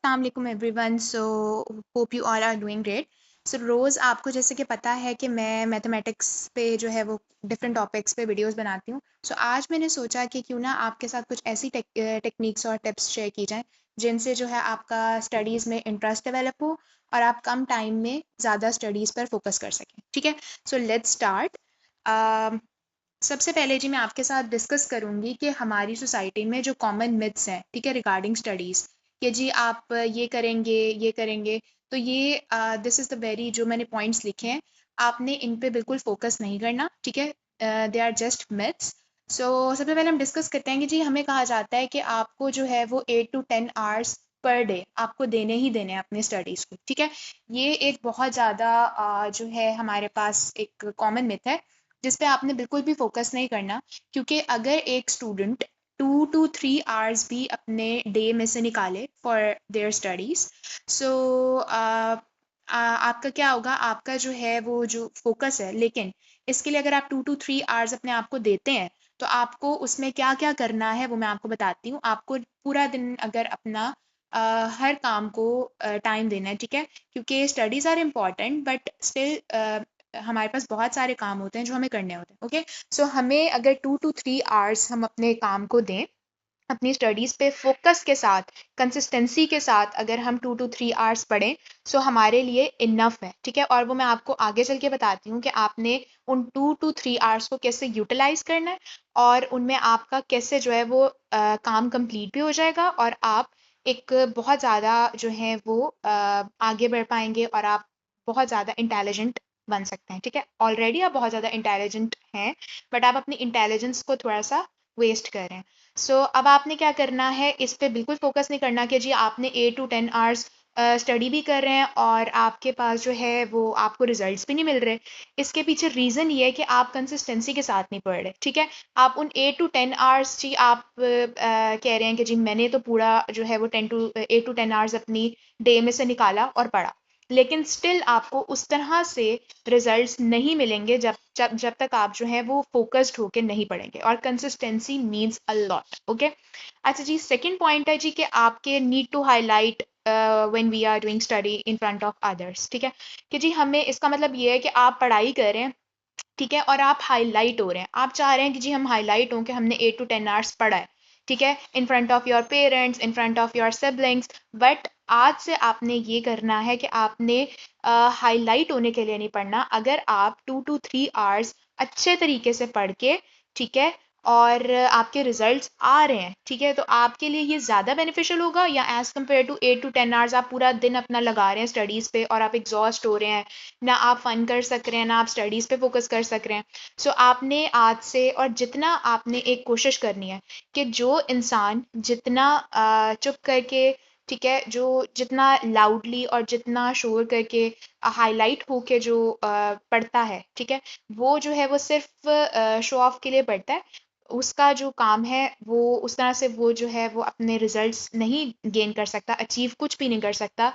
अस्सलाम everyone. Hope you all are doing great. रोज़ आपको जैसे कि पता है कि मैं मैथमेटिक्स पे जो है वो डिफरेंट टॉपिक्स पे वीडियोस बनाती हूँ। आज मैंने सोचा कि क्यों ना आपके साथ कुछ ऐसी टेक्निक्स और टिप्स शेयर की जाएं जिनसे जो है आपका स्टडीज़ में इंटरेस्ट डेवलप हो और आप कम टाइम में ज़्यादा स्टडीज़ पर फोकस कर सकें। ठीक है, लेट्स स्टार्ट। सबसे पहले जी मैं आपके साथ डिस्कस करूंगी कि हमारी सोसाइटी में जो कॉमन मिथ्स हैं, ठीक है, रिगार्डिंग स्टडीज़, कि जी आप ये करेंगे तो ये दिस इज़ द वेरी, जो मैंने पॉइंट्स लिखे हैं आपने इन पे बिल्कुल फोकस नहीं करना। ठीक है, दे आर जस्ट मिथ्स। सबसे पहले हम डिस्कस करते हैं कि जी हमें कहा जाता है कि आपको जो है वो 8 to 10 आवर्स पर डे आपको देने ही देने हैं अपने स्टडीज़ को। ठीक है, ये एक बहुत ज़्यादा जो है हमारे पास एक कॉमन मिथ है जिस पे आपने बिल्कुल भी फोकस नहीं करना। क्योंकि अगर एक स्टूडेंट 2 to 3 आवर्स भी अपने डे में से निकाले फॉर देयर स्टडीज़, सो आपका क्या होगा, आपका जो है वो जो फोकस है, लेकिन इसके लिए अगर आप 2 to 3 आवर्स अपने आप को देते हैं तो आपको उसमें क्या क्या करना है वो मैं आपको बताती हूँ। आपको पूरा दिन अगर अपना हर काम को टाइम देना है। ठीक है, क्योंकि studies are important but still हमारे पास बहुत सारे काम होते हैं जो हमें करने होते हैं। ओके, हमें अगर 2 to 3 आवर्स हम अपने काम को दें, अपनी स्टडीज़ पे फोकस के साथ, कंसिस्टेंसी के साथ, अगर हम 2 to 3 आवर्स पढ़ें हमारे लिए इनफ है। ठीक है, और वो मैं आपको आगे चल के बताती हूँ कि आपने उन 2 to 3 आवर्स को कैसे यूटिलाइज करना है और उनमें आपका कैसे जो है वो काम कंप्लीट भी हो जाएगा और आप एक बहुत ज़्यादा जो है वो आगे बढ़ पाएंगे और आप बहुत ज़्यादा इंटेलिजेंट बन सकते हैं। ठीक है, ऑलरेडी आप बहुत ज़्यादा इंटेलिजेंट हैं बट आप अपनी इंटेलिजेंस को थोड़ा सा वेस्ट कर रहे हैं। अब आपने क्या करना है, इस पे बिल्कुल फोकस नहीं करना कि जी आपने 8 to 10 आवर्स स्टडी भी कर रहे हैं और आपके पास जो है वो आपको रिजल्ट्स भी नहीं मिल रहे। इसके पीछे रीज़न ये है कि आप कंसिस्टेंसी के साथ नहीं पढ़ रहे। ठीक है, आप उन 8 to 10 आवर्स जी आप कह रहे हैं कि जी मैंने तो पूरा जो है वो 8 to 10 आवर्स अपनी डे में से निकाला और पढ़ा, लेकिन स्टिल आपको उस तरह से रिजल्ट्स नहीं मिलेंगे जब जब जब तक आप जो है वो फोकस्ड होके नहीं पढ़ेंगे। और consistency means a lot. Okay, अच्छा जी, सेकंड पॉइंट है जी कि आपके need to highlight when we are doing study in front of others. ठीक है, कि जी हमें इसका मतलब ये है कि आप पढ़ाई कर रहे हैं, ठीक है, और आप हाईलाइट हो रहे हैं, आप चाह रहे हैं कि जी हम हाईलाइट हों कि हमने 8 to 10 आवर्स पढ़ा है। ठीक है, इन front of your parents, in front of your siblings. But आज से आपने ये करना है कि आपने हाईलाइट होने के लिए नहीं पढ़ना। अगर आप 2 to 3 आवर्स अच्छे तरीके से पढ़ के, ठीक है, और आपके रिजल्ट्स आ रहे हैं, ठीक है, तो आपके लिए ये ज़्यादा बेनिफिशियल होगा या as compared to 8 to 10 hours आप पूरा दिन अपना लगा रहे हैं स्टडीज़ पे और आप एग्जॉस्ट हो रहे हैं, ना आप फन कर सक रहे हैं, ना आप स्टडीज़ पे फोकस कर सक रहे हैं। आपने आज से, और जितना आपने एक कोशिश करनी है कि जो इंसान जितना चुप करके, ठीक है, जो जितना लाउडली और जितना शोर करके हाईलाइट होके जो पढ़ता है, ठीक है, वो जो है वो सिर्फ शो ऑफ के लिए पढ़ता है। उसका जो काम है वो उस तरह से वो जो है वो अपने रिजल्ट्स नहीं गेन कर सकता, अचीव कुछ भी नहीं कर सकता।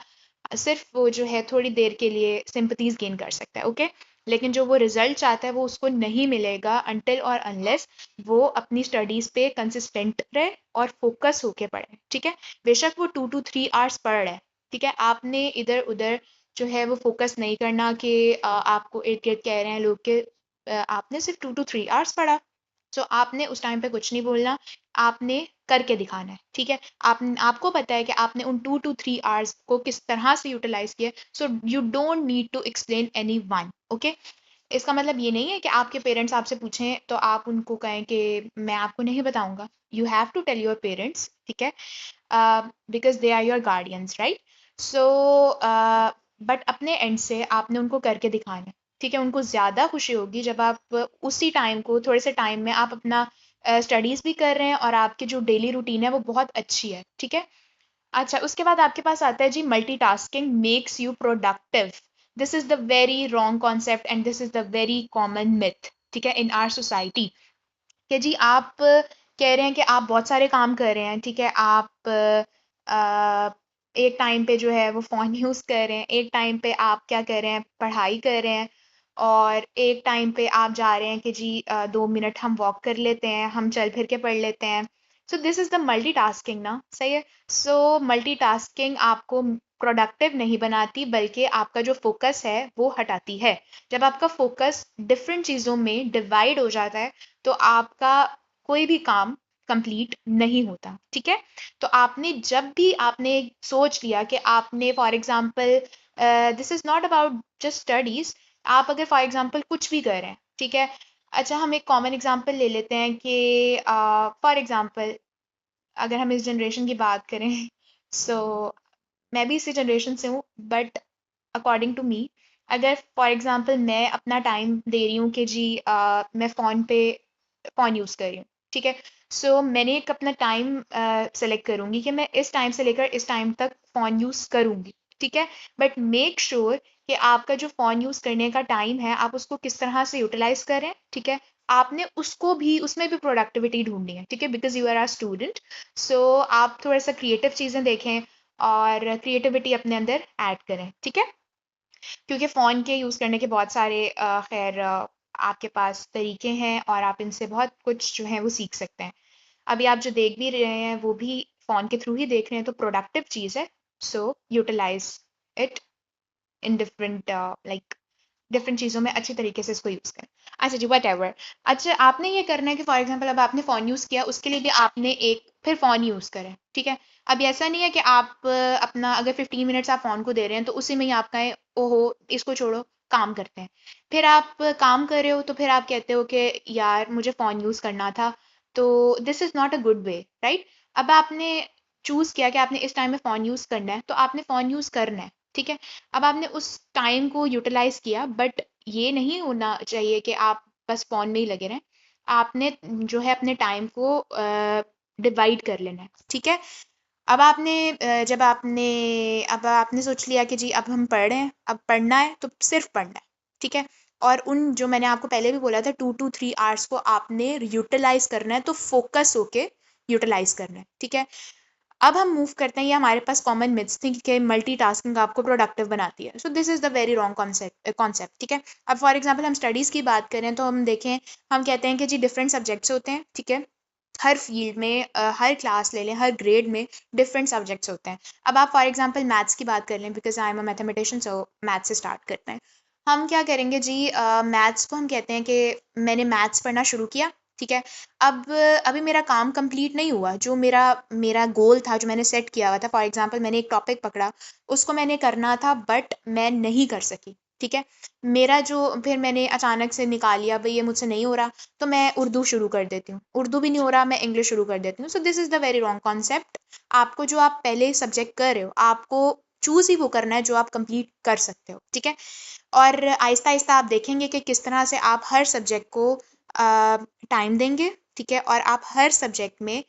सिर्फ वो जो है थोड़ी देर के लिए सिंपथीज गेन कर सकता है। ओके, लेकिन जो वो रिजल्ट चाहता है वो उसको नहीं मिलेगा अनटिल और अनलेस वो अपनी स्टडीज पे कंसिस्टेंट रहे और फोकस होके पढ़े। ठीक है, बेशक वो 2 to 3 आवर्स पढ़ रहा है, ठीक है, आपने इधर उधर जो है वो फोकस नहीं करना कि आपको इर्द गिर्द कह रहे हैं लोग के आपने सिर्फ 2 to 3 आवर्स पढ़ा। आपने उस टाइम पे कुछ नहीं बोलना, आपने करके दिखाना है। ठीक है, आपको पता है कि आपने उन 2 to 3 आवर्स को किस तरह से यूटिलाइज किया। You don't need to explain anyone. Okay, इसका मतलब ये नहीं है कि आपके पेरेंट्स आपसे पूछें तो आप उनको कहें कि मैं आपको नहीं बताऊंगा। You have to tell your parents, ठीक है, because they are your guardians, right. So but अपने एंड से आपने उनको करके दिखाना है। ठीक है, उनको ज़्यादा खुशी होगी जब आप उसी टाइम को, थोड़े से टाइम में आप अपना स्टडीज़ भी कर रहे हैं और आपकी जो डेली रूटीन है वो बहुत अच्छी है। ठीक है, अच्छा, उसके बाद आपके पास आता है जी multitasking makes you productive. This is the very wrong concept and this is the very common myth, ठीक है, इन आवर सोसाइटी। कि जी आप कह रहे हैं कि आप बहुत सारे काम कर रहे हैं, ठीक है, आप एक टाइम पे जो है वो फ़ोन यूज़ कर रहे हैं, एक टाइम पे आप क्या कर रहे हैं, पढ़ाई कर रहे हैं, और एक टाइम पे आप जा रहे हैं कि जी 2 मिनट हम वॉक कर लेते हैं, हम चल फिर के पढ़ लेते हैं, so this is the multitasking ना, सही है। सो मल्टीटास्किंग आपको प्रोडक्टिव नहीं बनाती, बल्कि आपका जो फोकस है वो हटाती है। जब आपका फोकस डिफरेंट चीज़ों में डिवाइड हो जाता है तो आपका कोई भी काम कंप्लीट नहीं होता, ठीक है। तो आपने जब भी आपने सोच लिया कि आपने for example, this is not about just studies, आप अगर फॉर एग्जांपल कुछ भी कर रहे हैं, ठीक है। अच्छा, हम एक कॉमन एग्जांपल ले लेते हैं कि फॉर एग्जांपल अगर हम इस जनरेशन की बात करें सो मैं भी इसी जनरेशन से हूँ, बट अकॉर्डिंग टू मी, अगर फॉर एग्जांपल मैं अपना टाइम दे रही हूँ कि जी मैं फ़ोन यूज़ कर रही हूँ, ठीक है। सो मैंने एक अपना टाइम सेलेक्ट करूँगी कि मैं इस टाइम से लेकर इस टाइम तक फ़ोन यूज़ करूँगी, ठीक है। बट मेक श्योर कि आपका जो फ़ोन यूज़ करने का टाइम है आप उसको किस तरह से यूटिलाइज करें, ठीक है। आपने उसको भी, उसमें भी प्रोडक्टिविटी ढूंढनी है, ठीक है, because you are a student. So आप थोड़ा सा क्रिएटिव चीज़ें देखें और क्रिएटिविटी अपने अंदर ऐड करें, ठीक है। क्योंकि फ़ोन के यूज़ करने के बहुत सारे खैर आपके पास तरीके हैं और आप इनसे बहुत कुछ जो है वो सीख सकते हैं। अभी आप जो देख भी रहे हैं वो भी फ़ोन के थ्रू ही देख रहे हैं, तो प्रोडक्टिव चीज़ है। So utilize it in different like different चीज़ों में अच्छी तरीके से इसको यूज़ करें। अच्छा जी, वट एवर। अच्छा, आपने ये करना है कि फॉर एग्जाम्पल अब आपने फ़ोन यूज़ किया, उसके लिए भी आपने एक फिर फ़ोन यूज़ करें, ठीक है। अब ऐसा नहीं है कि आप अपना अगर 15 मिनट्स आप फ़ोन को दे रहे हैं तो उसी में ही आप कहें ओहो इसको छोड़ो, काम करते हैं। फिर आप काम कर रहे हो तो फिर आप कहते हो कि यार मुझे फ़ोन यूज़ करना था, तो this is not a good way, right. अब आपने चूज़ किया कि आपने इस टाइम में फ़ोन यूज़ करना है, तो आपने फ़ोन यूज़ करना है, ठीक है। अब आपने उस टाइम को यूटिलाइज किया, बट ये नहीं होना चाहिए कि आप बस फ़ोन में ही लगे रहें। आपने जो है अपने टाइम को डिवाइड कर लेना है, ठीक है। अब आपने अब आपने सोच लिया कि जी अब हम पढ़ रहे हैं, अब पढ़ना है तो सिर्फ पढ़ना है, ठीक है। और उन जो मैंने आपको पहले भी बोला था 2 to 3 आवर्स को आपने यूटिलाइज करना है, तो फोकस होके यूटिलाइज करना है, ठीक है। अब हम मूव करते हैं, ये हमारे पास कॉमन मिथ्स थी कि मल्टीटास्किंग आपको प्रोडक्टिव बनाती है। So this is the very wrong concept, ठीक है। अब फॉर एग्जांपल हम स्टडीज़ की बात करें तो हम देखें, हम कहते हैं कि जी डिफरेंट सब्जेक्ट्स होते हैं, ठीक है। हर फील्ड में हर क्लास ले लें, हर ग्रेड में डिफरेंट सब्जेक्ट्स होते हैं। अब आप फॉर एग्जांपल मैथ्स की बात कर लें, because I am a mathematician, so maths से स्टार्ट करते हैं। हम क्या करेंगे जी, मैथ्स को हम कहते हैं कि मैंने मैथ्स पढ़ना शुरू किया, ठीक है। अब अभी मेरा काम कंप्लीट नहीं हुआ, जो मेरा मेरा गोल था, जो मैंने सेट किया हुआ था, फॉर एग्जांपल मैंने एक टॉपिक पकड़ा, उसको मैंने करना था बट मैं नहीं कर सकी, ठीक है। मेरा जो फिर मैंने अचानक से निकाल लिया भाई ये मुझसे नहीं हो रहा, तो मैं उर्दू शुरू कर देती हूँ, उर्दू भी नहीं हो रहा मैं इंग्लिश शुरू कर देती हूँ। So this is the very wrong concept. आपको जो आप पहले सब्जेक्ट कर रहे हो आपको चूज़ ही वो करना है जो आप कंप्लीट कर सकते हो, ठीक है। और आहिस्ता आहिस्ता आप देखेंगे कि किस तरह से आप हर सब्जेक्ट को टाइम देंगे, ठीक है। और आप हर सब्जेक्ट में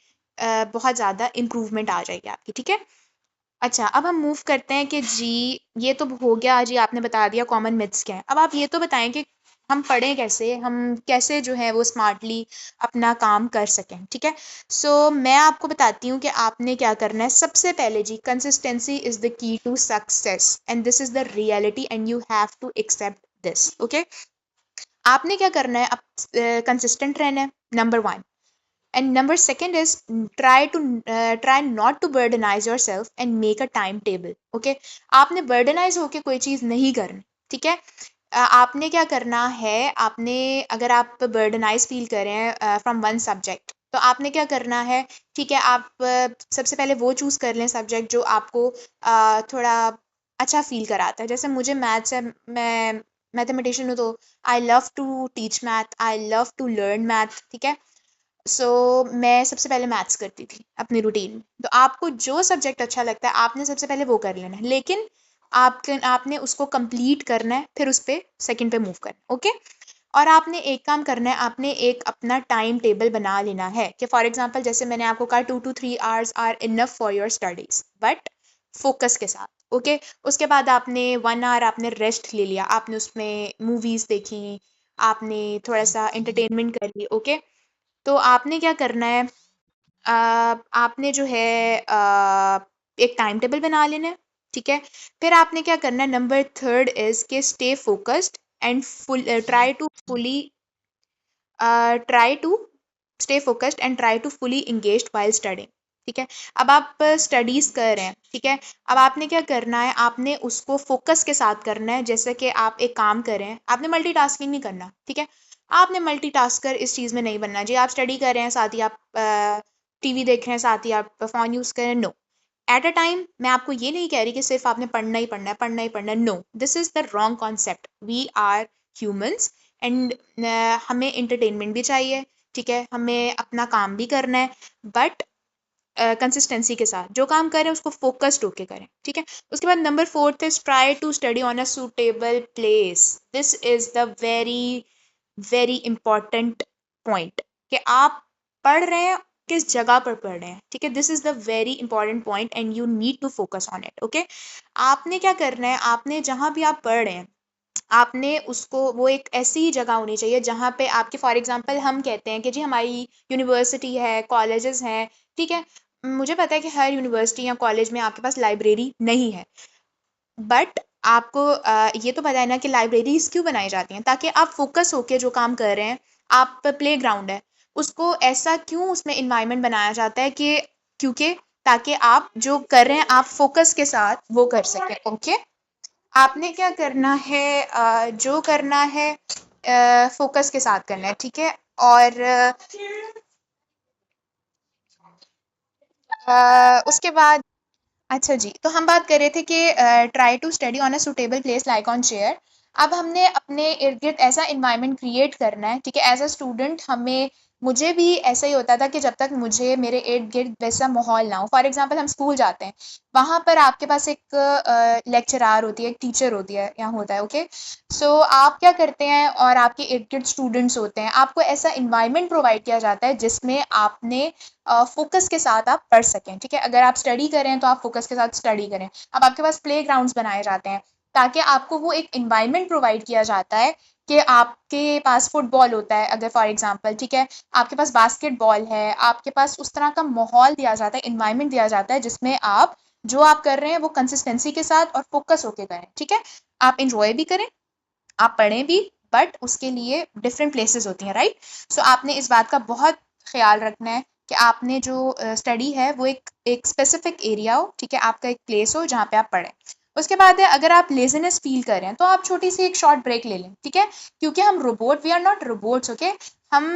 बहुत ज़्यादा इम्प्रूवमेंट आ जाएगी आपकी, ठीक है। अच्छा, अब हम मूव करते हैं कि जी ये तो हो गया जी, आपने बता दिया कॉमन मिथ्स क्या है। अब आप ये तो बताएं कि हम पढ़ें कैसे, हम कैसे जो है वो स्मार्टली अपना काम कर सकें, ठीक है। सो मैं आपको बताती हूँ कि आपने क्या करना है। सबसे पहले जी, consistency is the key to success and this is the reality and you have to accept this, okay. आपने क्या करना है, अब कंसिस्टेंट रहना है, number one. And number second is try not to burdenize yourself and make a timetable. Okay, आपने burdenize होके कोई चीज़ नहीं करनी, ठीक है। आपने क्या करना है, आपने अगर आप burdenize फील करें फ्रॉम वन सब्जेक्ट, तो आपने क्या करना है, ठीक है। आप सबसे पहले वो चूज़ कर लें सब्जेक्ट जो आपको थोड़ा अच्छा फील कराता है। जैसे मुझे मैथ्स है, मैं मैथमेटिशियन हूँ, तो I love to teach math, I love to learn math, ठीक है। मैं सबसे पहले मैथ्स करती थी अपनी रूटीन में। तो आपको जो सब्जेक्ट अच्छा लगता है आपने सबसे पहले वो कर लेना है, लेकिन आपने उसको कंप्लीट करना है, फिर उस पर सेकंड पे मूव करना है, ओके। और आपने एक काम करना है, आपने एक अपना टाइम टेबल बना लेना है कि फॉर एग्जांपल जैसे मैंने आपको कहा 2 to 3 hours are enough for your studies, but focus के साथ, ओके। उसके बाद आपने 1 आवर आपने रेस्ट ले लिया, आपने उसमें मूवीज देखी, आपने थोड़ा सा एंटरटेनमेंट कर ली, ओके। तो आपने क्या करना है, आपने जो है एक टाइम टेबल बना लेना है, ठीक है। फिर आपने क्या करना है, नंबर थर्ड इज के stay focused and full try to stay focused and try to fully engaged while studying. ठीक है, अब आप स्टडीज़ कर रहे हैं, ठीक है, अब आपने क्या करना है, आपने उसको फोकस के साथ करना है। जैसे कि आप एक काम कर रहे हैं, आपने मल्टीटास्किंग नहीं करना, ठीक है, आपने मल्टीटास्कर इस चीज़ में नहीं बनना जी। आप स्टडी कर रहे हैं, साथ ही आप टीवी देख रहे हैं, साथ ही आप फ़ोन यूज़ कर रहे हैं, नो। एट अ टाइम मैं आपको ये नहीं कह रही कि सिर्फ आपने पढ़ना ही पढ़ना है, पढ़ना ही पढ़ना है, no, this is the wrong concept. We are humans and हमें इंटरटेनमेंट भी चाहिए, ठीक है, हमें अपना काम भी करना है, बट कंसिस्टेंसी के साथ जो काम करें उसको फोकस्ड होके करें, ठीक है। उसके बाद number 4 is try to study on a suitable place. This is the very very important point कि आप पढ़ रहे हैं, किस जगह पर पढ़ रहे हैं, ठीक है। This is the very important point and you need to focus on it, okay. आपने क्या करना है, आपने जहाँ भी आप पढ़ रहे हैं, आपने उसको, वो एक ऐसी जगह होनी चाहिए जहाँ पे आपके, फॉर एग्जांपल हम कहते हैं कि जी हमारी यूनिवर्सिटी है, कॉलेजेस हैं, ठीक है। मुझे पता है कि हर यूनिवर्सिटी या कॉलेज में आपके पास लाइब्रेरी नहीं है, बट आपको ये तो पता है ना कि लाइब्रेरीज क्यों बनाई जाती हैं, ताकि आप फोकस होके जो काम कर रहे हैं, आप प्ले ग्राउंड है उसको ऐसा क्यों उसमें इन्वायरमेंट बनाया जाता है कि, क्योंकि ताकि आप जो कर रहे हैं आप फोकस के साथ वो कर सकें, ओके। आपने क्या करना है, जो करना है फोकस के साथ करना है, ठीक है। और उसके बाद, अच्छा जी, तो हम बात कर रहे थे कि try to study on a suitable place like on chair. अब हमने अपने इर्द गिर्द ऐसा इन्वायरमेंट क्रिएट करना है, ठीक है। एज अ स्टूडेंट हमें, मुझे भी ऐसा ही होता था कि जब तक मुझे मेरे इर्द गिर्द वैसा माहौल ना हो, फॉर एग्जांपल हम स्कूल जाते हैं, वहाँ पर आपके पास एक लेक्चरार होती है, एक टीचर होती है, यहाँ होता है, ओके। सो आप क्या करते हैं, और आपके इर्द गिर्द स्टूडेंट्स होते हैं, आपको ऐसा इन्वायरमेंट प्रोवाइड किया जाता है जिसमें आपने फोकस के साथ आप पढ़ सकें, ठीक है। अगर आप स्टडी करें तो आप फोकस के साथ स्टडी करें। अब आपके पास प्ले ग्राउंड्स बनाए जाते हैं ताकि आपको वो एक इन्वायरमेंट प्रोवाइड किया जाता है कि आपके पास फुटबॉल होता है अगर फॉर एग्जांपल, ठीक है, आपके पास बास्केटबॉल है, आपके पास उस तरह का माहौल दिया जाता है, इन्वायरमेंट दिया जाता है जिसमें आप जो आप कर रहे हैं वो कंसिस्टेंसी के साथ और फोकस होके करें, ठीक है। आप इंजॉय भी करें, आप पढ़ें भी, बट उसके लिए डिफरेंट प्लेसेस होती हैं, राइट। सो आपने इस बात का बहुत ख्याल रखना है कि आपने जो स्टडी है वो एक स्पेसिफिक एरिया हो, ठीक है, आपका एक प्लेस हो जहाँ पे आप पढ़ें। उसके बाद है, अगर आप लेजीनेस फील कर रहे हैं तो आप छोटी सी एक शॉर्ट ब्रेक ले लें, ठीक है, क्योंकि हम robot, we are not robots, okay. हम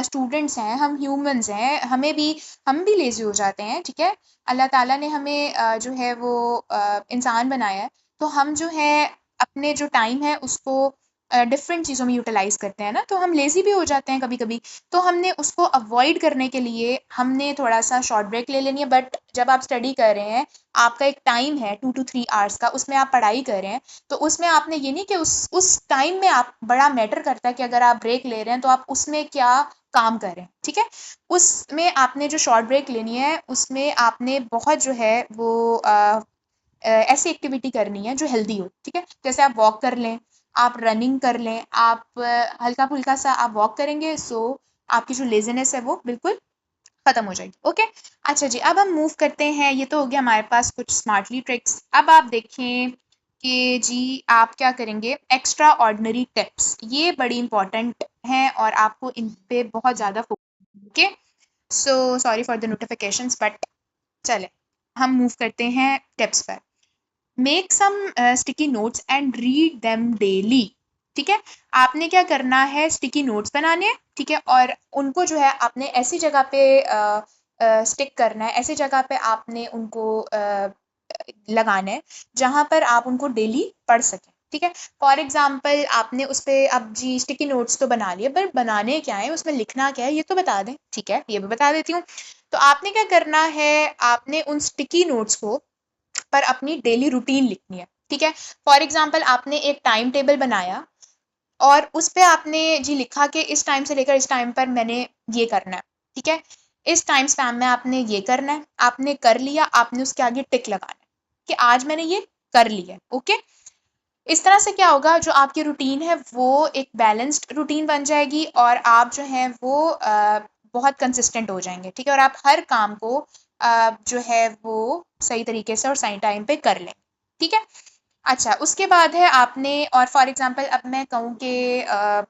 स्टूडेंट्स हैं, हम ह्यूमंस हैं, हम भी लेजी हो जाते हैं, ठीक है। अल्लाह ताला ने हमें जो है वो इंसान बनाया है, तो हम जो है अपने जो टाइम है उसको डिफरेंट चीज़ों में यूटिलाइज करते हैं ना, तो हम लेज़ी भी हो जाते हैं कभी कभी। तो हमने उसको अवॉइड करने के लिए हमने थोड़ा सा शॉर्ट ब्रेक ले लेनी है। बट जब आप स्टडी कर रहे हैं, आपका एक टाइम है 2 to 3 आवर्स का, उसमें आप पढ़ाई कर रहे हैं, तो उसमें आपने ये नहीं कि उस टाइम में आप, बड़ा मैटर करता है कि अगर आप ब्रेक ले रहे हैं तो आप उसमें क्या काम करें, ठीक है। उसमें आपने जो शॉर्ट ब्रेक लेनी है उसमें आपने बहुत जो है वो ऐसी एक्टिविटी करनी है जो हेल्दी हो, ठीक है। जैसे आप वॉक कर लें, आप रनिंग कर लें, आप हल्का फुल्का सा आप वॉक करेंगे, सो आपकी जो लेजीनेस है वो बिल्कुल खत्म हो जाएगी, ओके। अच्छा जी, अब हम मूव करते हैं, ये तो हो गया हमारे पास कुछ स्मार्टली ट्रिक्स। अब आप देखें कि जी आप क्या करेंगे, एक्स्ट्रा ऑर्डिनरी टिप्स, ये बड़ी इंपॉर्टेंट हैं और आपको इन पे बहुत ज़्यादा focus, okay. So sorry for the notifications, but चले हम मूव करते हैं टिप्स पर। Make some sticky notes and read them daily, ठीक है। आपने क्या करना है, स्टिकी नोट्स बनाने हैं, ठीक है, और उनको जो है आपने ऐसी जगह पे स्टिक करना है, ऐसी जगह पे आपने उनको लगाना है जहाँ पर आप उनको डेली पढ़ सकें, ठीक है। फॉर एग्जाम्पल आपने उस पर, अब जी स्टिकी नोट्स तो बना लिए, पर बनाने क्या है, उसमें लिखना क्या है ये तो बता दें, ठीक है, ये भी बता देती हूँ। तो आपने क्या करना है, आपने उन स्टिकी नोट्स को पर अपनी डेली रूटीन लिखनी है, ठीक है। फॉर एग्जाम्पल आपने एक टाइम टेबल बनाया और उस पे आपने जी लिखा कि इस टाइम से लेकर इस टाइम पर मैंने ये करना है, ठीक है, इस टाइम स्पैम में आपने ये करना है, आपने कर लिया, आपने उसके आगे टिक लगाना है कि आज मैंने ये कर लिया, ओके। इस तरह से क्या होगा, जो आपकी रूटीन है वो एक बैलेंस्ड रूटीन बन जाएगी और आप जो है वो बहुत कंसिस्टेंट हो जाएंगे, ठीक है, और आप हर काम को जो है वो सही तरीके से और सही टाइम पे कर लें, ठीक है। अच्छा, उसके बाद है आपने, और फॉर एग्जांपल अब मैं कहूँ कि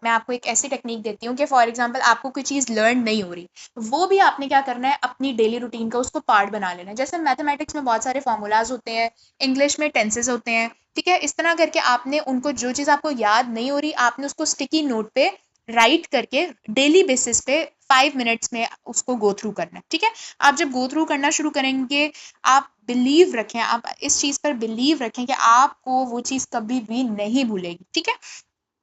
मैं आपको एक ऐसी टेक्निक देती हूँ कि फॉर एग्जांपल आपको कोई चीज़ लर्न नहीं हो रही, वो भी आपने क्या करना है, अपनी डेली रूटीन का उसको पार्ट बना लेना है। जैसे मैथमेटिक्स में बहुत सारे फॉर्मूलाज होते हैं, इंग्लिश में टेंसेस होते हैं, ठीक है, इस तरह करके आपने उनको, जो चीज़ आपको याद नहीं हो रही, आपने उसको स्टिकी नोट पे राइट करके डेली बेसिस पे 5 मिनट्स में उसको गो थ्रू करना है, ठीक है। आप जब गो थ्रू करना शुरू करेंगे, आप बिलीव रखें, आप इस चीज़ पर बिलीव रखें कि आपको वो चीज़ कभी भी नहीं भूलेगी, ठीक है।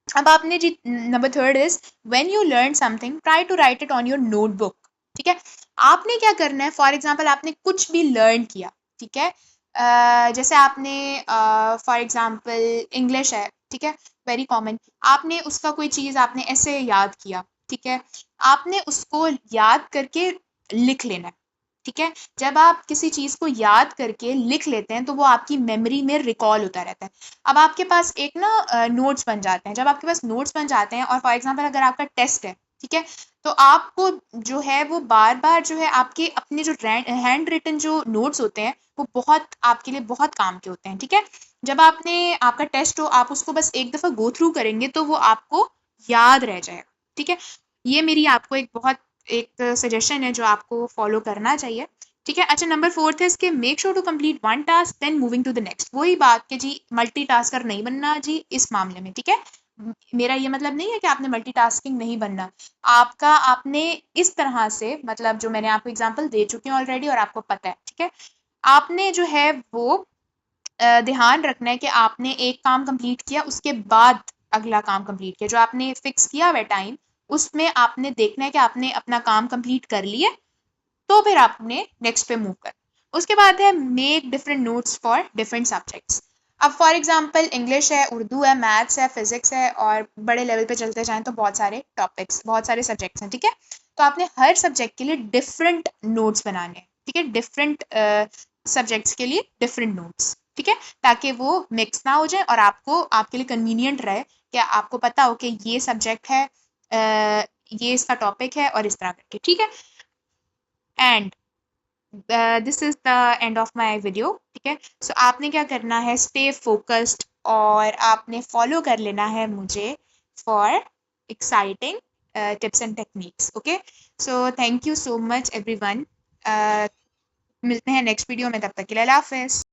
अब आपने जी, number third is, when you learn something try to write it on your notebook, ठीक है। आपने क्या करना है, फॉर एग्जाम्पल आपने कुछ भी लर्न किया, ठीक है, जैसे आपने फॉर एग्जाम्पल इंग्लिश है, ठीक है, वेरी कॉमन, आपने उसका कोई चीज़ आपने ऐसे याद किया, ठीक है, आपने उसको याद करके लिख लेना है, ठीक है। जब आप किसी चीज़ को याद करके लिख लेते हैं तो वो आपकी मेमोरी में रिकॉल होता रहता है। अब आपके पास एक ना नोट्स बन जाते हैं, जब आपके पास नोट्स बन जाते हैं और फॉर एग्जांपल अगर आपका टेस्ट है, ठीक है, तो आपको जो है वो बार बार जो है आपके अपने जो हैंड रिटन जो नोट्स होते हैं वो बहुत आपके लिए बहुत काम के होते हैं, ठीक है। जब आपने आपका टेस्ट हो, आप उसको बस एक दफ़ा गो थ्रू करेंगे तो वो आपको याद रह जाएगा, ठीक है। ये मेरी आपको एक बहुत एक सजेशन है जो आपको फॉलो करना चाहिए, ठीक है। अच्छा, नंबर फोर्थ है इसके, make sure to complete one task then moving to the next. वही बात कि जी मल्टीटास्कर नहीं बनना जी इस मामले में, ठीक है। मेरा ये मतलब नहीं है कि आपने मल्टीटास्किंग नहीं बनना, आपका आपने इस तरह से, मतलब जो मैंने आपको एग्जांपल दे चुकी हूँ ऑलरेडी और आपको पता है, ठीक है, आपने जो है वो ध्यान रखना है कि आपने एक काम कंप्लीट किया, उसके बाद अगला काम कंप्लीट किया, जो आपने फिक्स किया हुआ टाइम, उसमें आपने देखना है कि आपने अपना काम कंप्लीट कर लिया, तो फिर आपने नेक्स्ट पे मूव करना। उसके बाद है make different notes for different subjects. अब फॉर एग्जांपल इंग्लिश है, उर्दू है, मैथ्स है, फिजिक्स है, और बड़े लेवल पे चलते जाएं तो बहुत सारे टॉपिक्स, बहुत सारे सब्जेक्ट्स हैं, ठीक है। तो आपने हर सब्जेक्ट के लिए डिफरेंट नोट्स बनाने हैं, ठीक है, डिफरेंट सब्जेक्ट्स के लिए डिफरेंट नोट्स, ठीक है, ताकि वो मिक्स ना हो जाए और आपको आपके लिए कन्वीनियंट रहे कि आपको पता हो कि ये सब्जेक्ट है, ये इसका टॉपिक है, और इस तरह करके, ठीक है। And this is the end of my video, ठीक है। सो आपने क्या करना है, स्टे फोकस्ड, और आपने फॉलो कर लेना है मुझे for exciting tips and techniques, okay. So thank you so much everyone, मिलते हैं नेक्स्ट वीडियो में, तब तक के लिए अल्लाह हाफिज़।